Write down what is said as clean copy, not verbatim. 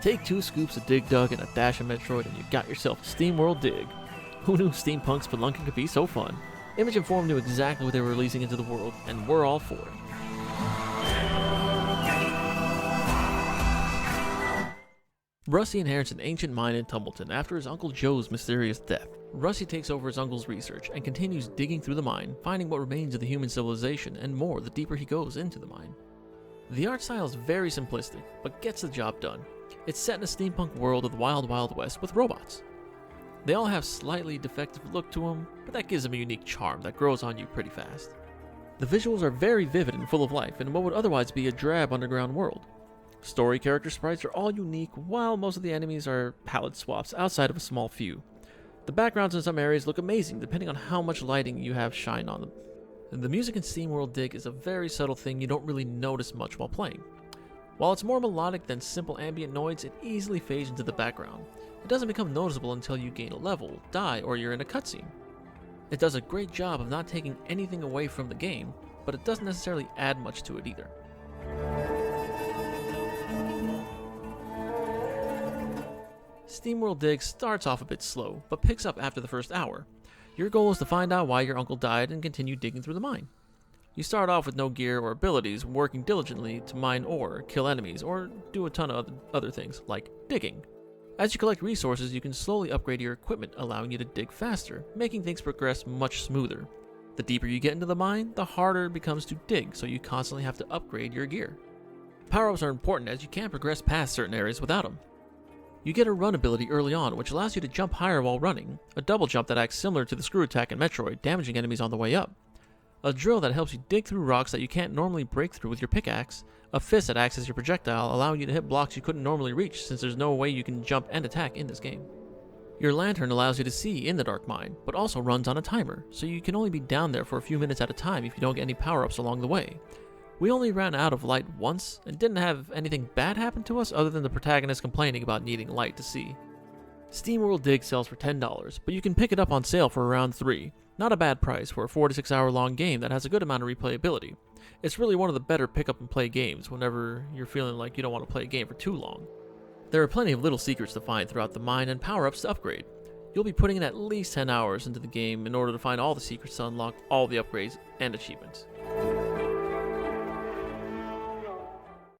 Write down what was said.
Take 2 scoops of Dig Dug and a dash of Metroid and you got yourself Steamworld Dig. Who knew steampunk spelunking could be so fun? Image and Form knew exactly what they were releasing into the world, and we're all for it. Rusty inherits an ancient mine in Tumbleton after his Uncle Joe's mysterious death. Rusty takes over his uncle's research and continues digging through the mine, finding what remains of the human civilization and more the deeper he goes into the mine. The art style is very simplistic, but gets the job done. It's set in a steampunk world of the Wild Wild West with robots. They all have slightly defective look to them, but that gives them a unique charm that grows on you pretty fast. The visuals are very vivid and full of life in what would otherwise be a drab underground world. Story character sprites are all unique, while most of the enemies are palette swaps outside of a small few. The backgrounds in some areas look amazing depending on how much lighting you have shine on them. The music in Steamworld Dig is a very subtle thing you don't really notice much while playing. While it's more melodic than simple ambient noise, it easily fades into the background. It doesn't become noticeable until you gain a level, die, or you're in a cutscene. It does a great job of not taking anything away from the game, but it doesn't necessarily add much to it either. Steamworld Dig starts off a bit slow, but picks up after the first hour. Your goal is to find out why your uncle died and continue digging through the mine. You start off with no gear or abilities, working diligently to mine ore, kill enemies, or do a ton of other things, like digging. As you collect resources, you can slowly upgrade your equipment, allowing you to dig faster, making things progress much smoother. The deeper you get into the mine, the harder it becomes to dig, so you constantly have to upgrade your gear. Power-ups are important as you can't progress past certain areas without them. You get a run ability early on, which allows you to jump higher while running, a double jump that acts similar to the screw attack in Metroid, damaging enemies on the way up, a drill that helps you dig through rocks that you can't normally break through with your pickaxe, a fist that acts as your projectile, allowing you to hit blocks you couldn't normally reach since there's no way you can jump and attack in this game. Your lantern allows you to see in the dark mine, but also runs on a timer, so you can only be down there for a few minutes at a time if you don't get any power-ups along the way. We only ran out of light once, and didn't have anything bad happen to us other than the protagonist complaining about needing light to see. Steamworld Dig sells for $10, but you can pick it up on sale for around $3. Not a bad price for a 4 to 6 hour long game that has a good amount of replayability. It's really one of the better pick up and play games whenever you're feeling like you don't want to play a game for too long. There are plenty of little secrets to find throughout the mine and power-ups to upgrade. You'll be putting in at least 10 hours into the game in order to find all the secrets to unlock all the upgrades and achievements.